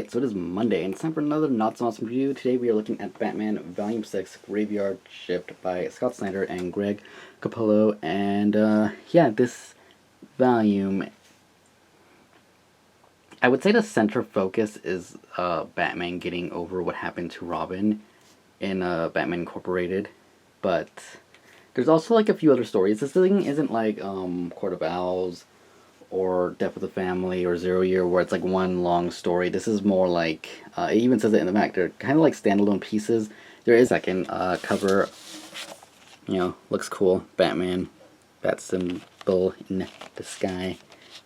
Alright, so it is Monday, and it's time for another Not So Awesome review. Today we are looking at Batman Volume 6, Graveyard Shift by Scott Snyder and Greg Capullo. And, this volume, I would say the center focus is Batman getting over what happened to Robin in Batman Incorporated. But there's also, like, a few other stories. This thing isn't like Court of Owls or Death of the Family or Zero Year, where it's like one long story. This is more like, it even says it in the back, they're kind of like standalone pieces. There is a second cover, looks cool. Batman, bat symbol in the sky,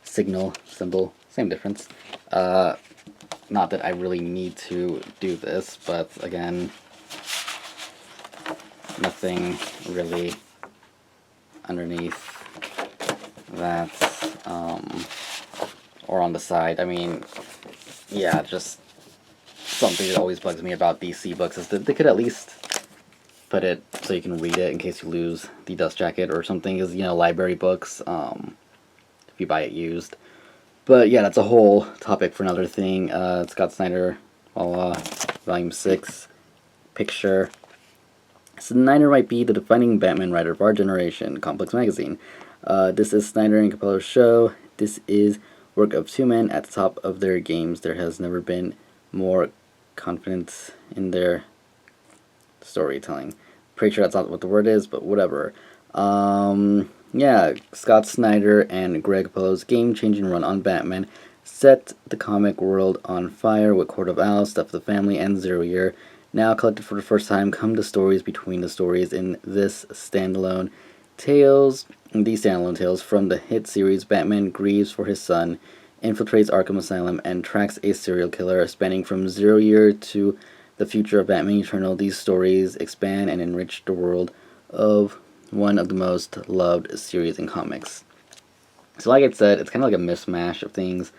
signal symbol, same difference. Not that I really need to do this, but again, nothing really underneath that, or on the side. I mean, yeah, just something that always bugs me about DC books is that they could at least put it so you can read it in case you lose the dust jacket or something, is, library books, if you buy it used. But yeah, that's a whole topic for another thing. Scott Snyder, Volume 6, picture. Snyder might be the defining Batman writer of our generation, Complex Magazine. This is Snyder and Capullo's show. This is work of two men at the top of their games. There has never been more confidence in their storytelling. Pretty sure that's not what the word is, but whatever. Scott Snyder and Greg Capullo's game-changing run on Batman set the comic world on fire with Court of Owls, Death of the Family, and Zero Year. Now collected for the first time come the stories between the stories in these standalone tales from the hit series. Batman grieves for his son, infiltrates Arkham Asylum, and tracks a serial killer. Spanning from 0 Year to the future of Batman Eternal, these stories expand and enrich the world of one of the most loved series in comics. So like I said, it's kind of like a mishmash of things.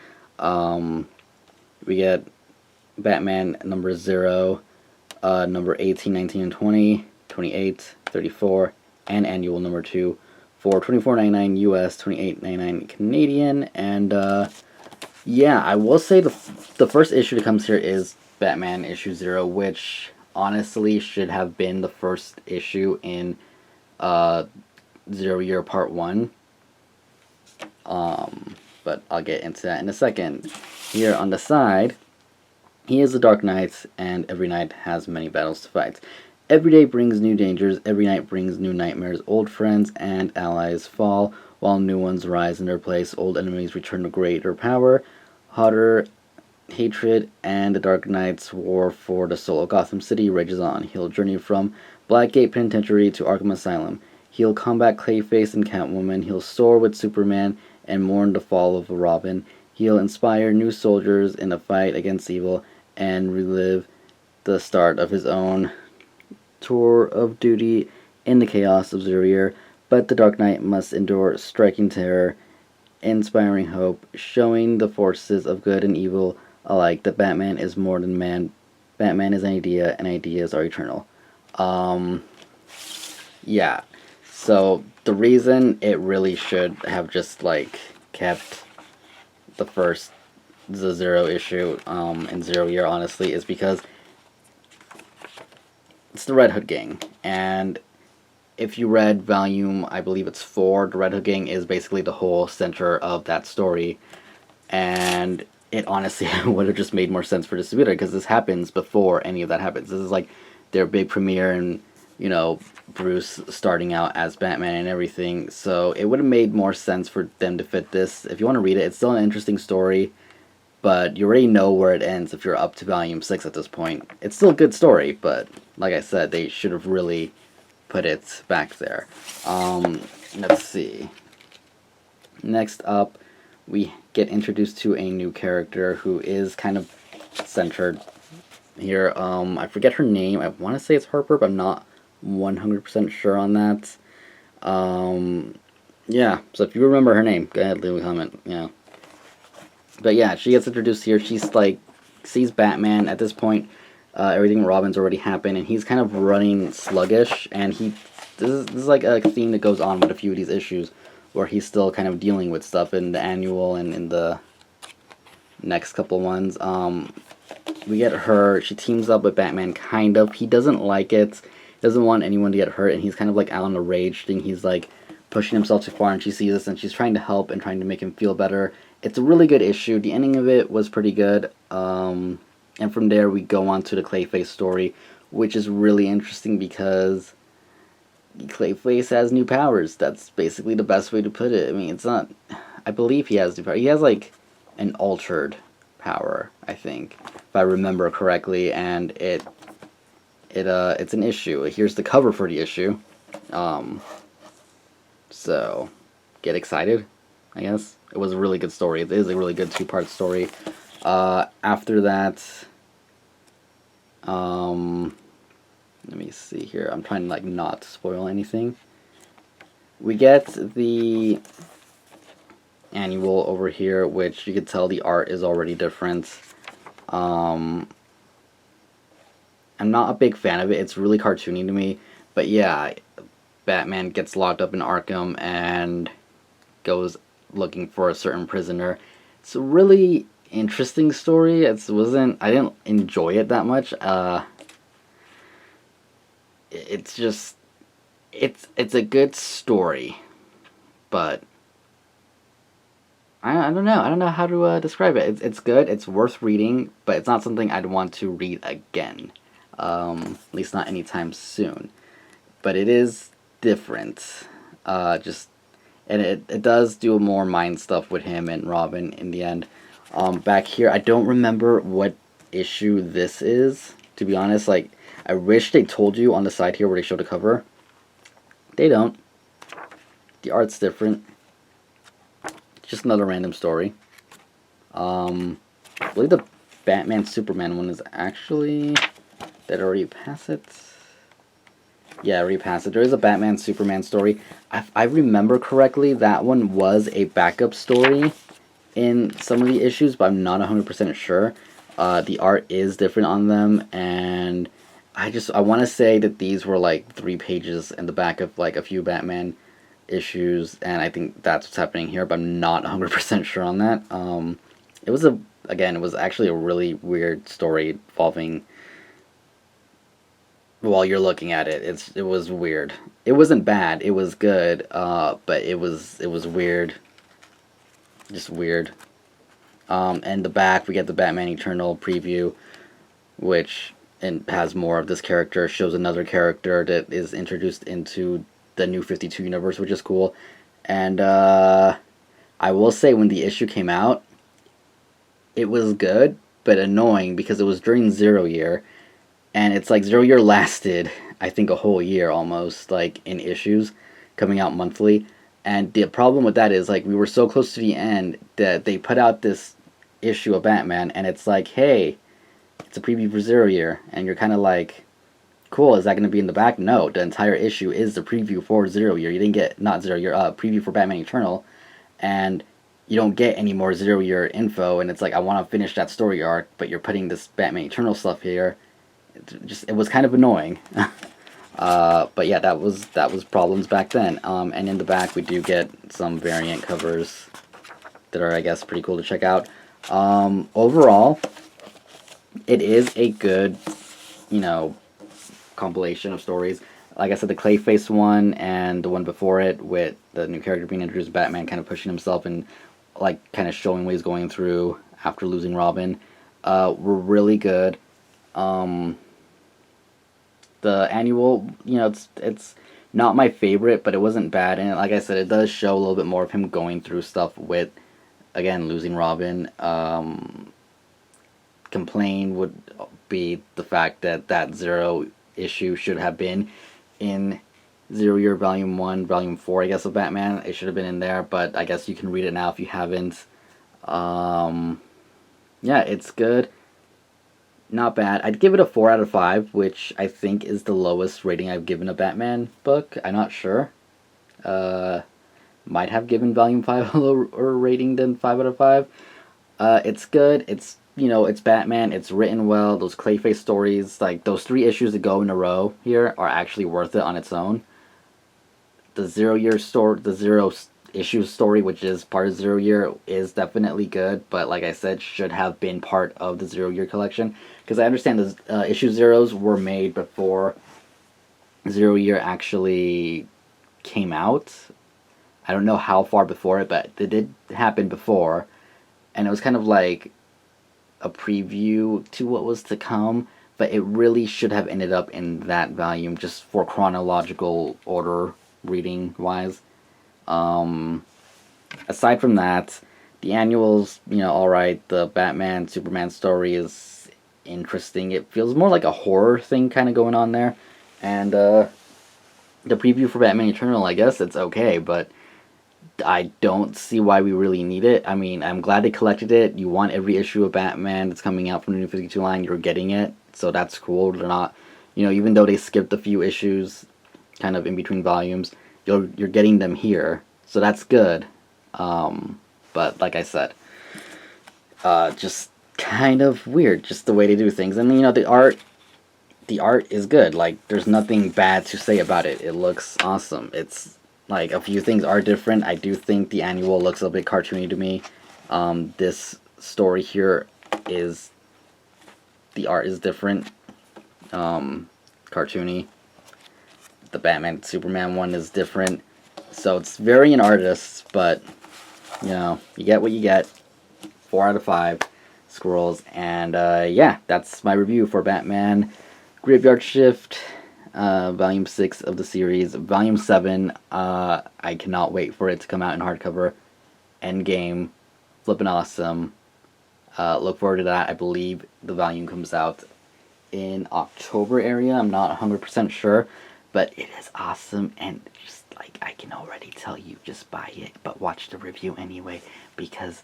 We get Batman number 0, number 18, 19, and 20, 28, 34, and annual number 2 for $24.99 US, $28.99 Canadian. And I will say the first issue that comes here is Batman issue 0, which honestly should have been the first issue in 0 Year Part 1. But I'll get into that in a second. Here on the side, he is the Dark Knight, and every night has many battles to fight. Every day brings new dangers, every night brings new nightmares. Old friends and allies fall, while new ones rise in their place. Old enemies return to greater power, hotter hatred, and the Dark Knight's war for the soul of Gotham City rages on. He'll journey from Blackgate Penitentiary to Arkham Asylum. He'll combat Clayface and Catwoman. He'll soar with Superman and mourn the fall of Robin. He'll inspire new soldiers in the fight against evil and relive the start of his own tour of duty in the chaos of 0 Year. But the Dark Knight must endure striking terror, inspiring hope, showing the forces of good and evil alike that Batman is more than man. Batman is an idea, and ideas are eternal. So the reason it really should have just kept the 0 issue in 0 Year, honestly, is because it's the Red Hood Gang. And if you read volume, I believe it's 4, the Red Hood Gang is basically the whole center of that story. And it honestly would have just made more sense for distributor, because this happens before any of that happens. This is like their big premiere, and Bruce starting out as Batman and everything. So it would have made more sense for them to fit this. If you want to read it, it's still an interesting story, but you already know where it ends if you're up to volume 6 at this point. It's still a good story, but like I said, they should have really put it back there. Let's see. Next up, we get introduced to a new character who is kind of centered here. I forget her name. I want to say it's Harper, but I'm not 100% sure on that. So if you remember her name, go ahead, leave a comment. But yeah, she gets introduced here. She's sees Batman at this point. Everything Robin's already happened, and he's kind of running sluggish. And this is like a theme that goes on with a few of these issues, where he's still kind of dealing with stuff in the annual and in the next couple ones. we get her. She teams up with Batman, kind of. He doesn't like it. Doesn't want anyone to get hurt, and he's kind of like out on a rage thing. He's like pushing himself too far, and she sees this, and she's trying to help and trying to make him feel better. It's a really good issue. The ending of it was pretty good. And from there, we go on to the Clayface story, which is really interesting because Clayface has new powers. That's basically the best way to put it. I mean, it's not. I believe he has new power. He has like an altered power, I think, if I remember correctly, and it's an issue. Here's the cover for the issue. So get excited, I guess. It was a really good story. It is a really good two-part story. After that, let me see here. I'm trying to like not spoil anything. We get the annual over here, which you can tell the art is already different. I'm not a big fan of it. It's really cartoony to me. But yeah, Batman gets locked up in Arkham and goes looking for a certain prisoner. It's a really interesting story. I didn't enjoy it that much. It's just it's a good story, but I don't know. I don't know how to describe it. It's good. It's worth reading, but it's not something I'd want to read again. At least not anytime soon. But it is different. And it does do more mind stuff with him and Robin in the end. Back here, I don't remember what issue this is, to be honest. Like, I wish they told you on the side here where they show the cover. They don't. The art's different. It's just another random story. I believe the Batman Superman one is actually... Did I already pass it? Yeah, I already passed it. There is a Batman Superman story. I remember correctly, that one was a backup story in some of the issues, but I'm not 100% sure. The art is different on them, and I want to say that these were like 3 pages in the back of like a few Batman issues, and I think that's what's happening here, but I'm not 100% sure on that. It was actually a really weird story involving... While you're looking at it, it was weird. It wasn't bad. It was good. But it was weird. Just weird. And the back, we get the Batman Eternal preview, which has more of this character. Shows another character that is introduced into the New 52 universe, which is cool. And I will say, when the issue came out, it was good, but annoying because it was during Zero Year. And it's like 0 Year lasted, I think, a whole year almost, like, in issues, coming out monthly. And the problem with that is, like, we were so close to the end that they put out this issue of Batman, and it's like, hey, it's a preview for 0 Year. And you're kind of like, cool, is that going to be in the back? No, the entire issue is the preview for 0 Year. You didn't get, not 0 Year, preview for Batman Eternal. And you don't get any more 0 Year info, and it's like, I want to finish that story arc, but you're putting this Batman Eternal stuff here. It was kind of annoying. But yeah, that was problems back then. And in the back we do get some variant covers that are, I guess, pretty cool to check out. Overall, it is a good, compilation of stories. Like I said, the Clayface one and the one before it with the new character being introduced, Batman kind of pushing himself and like kind of showing what he's going through after losing Robin, were really good. The annual, it's not my favorite, but it wasn't bad. And like I said, it does show a little bit more of him going through stuff with, again, losing Robin. Complaint would be the fact that Zero issue should have been in 0 Year Volume 1, Volume 4, I guess, of Batman. It should have been in there, but I guess you can read it now if you haven't. Yeah, it's good. Not bad. I'd give it a 4 out of 5, which I think is the lowest rating I've given a Batman book. I'm not sure. Might have given Volume 5 a lower rating than 5 out of 5. It's good. It's, it's Batman. It's written well. Those Clayface stories, like those 3 issues that go in a row here, are actually worth it on its own. The 0 Year the 0 issue story, which is part of Zero Year, is definitely good, but like I said, should have been part of the Zero Year collection. Because I understand the issue zeros were made before Zero Year actually came out. I don't know how far before it, but it did happen before. And it was kind of like a preview to what was to come, but it really should have ended up in that volume just for chronological order reading wise. Aside from that, the annuals, alright. The Batman Superman story is interesting. It feels more like a horror thing kind of going on there. And the preview for Batman Eternal, I guess it's okay, but I don't see why we really need it. I mean, I'm glad they collected it. You want every issue of Batman that's coming out from the New 52 line, you're getting it. So that's cool. They're not, even though they skipped a few issues kind of in between volumes, you're getting them here. So that's good. But like I said, just kind of weird, just the way they do things. And the art is good. Like, there's nothing bad to say about it. It looks awesome. It's like a few things are different. I do think the annual looks a bit cartoony to me. This story here is, the art is different, cartoony. The Batman Superman one is different. So it's varying artists, but you get what you get. 4 out of 5 squirrels. And yeah, that's my review for Batman Graveyard Shift, Volume 6 of the series. Volume 7, I cannot wait for it to come out in hardcover. Endgame, flippin' awesome. Look forward to that. I believe the volume comes out in October area. I'm not 100% sure, but it is awesome, and just like, I can already tell you, just buy it, but watch the review anyway, because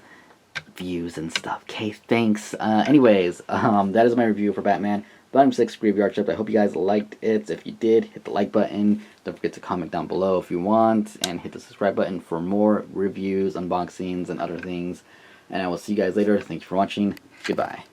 views and stuff. Okay, thanks. Anyways, that is my review for Batman Volume 6 Graveyard Shift. I hope you guys liked it. If you did, hit the like button. Don't forget to comment down below if you want, and hit the subscribe button for more reviews, unboxings, and other things. And I will see you guys later. Thank you for watching. Goodbye.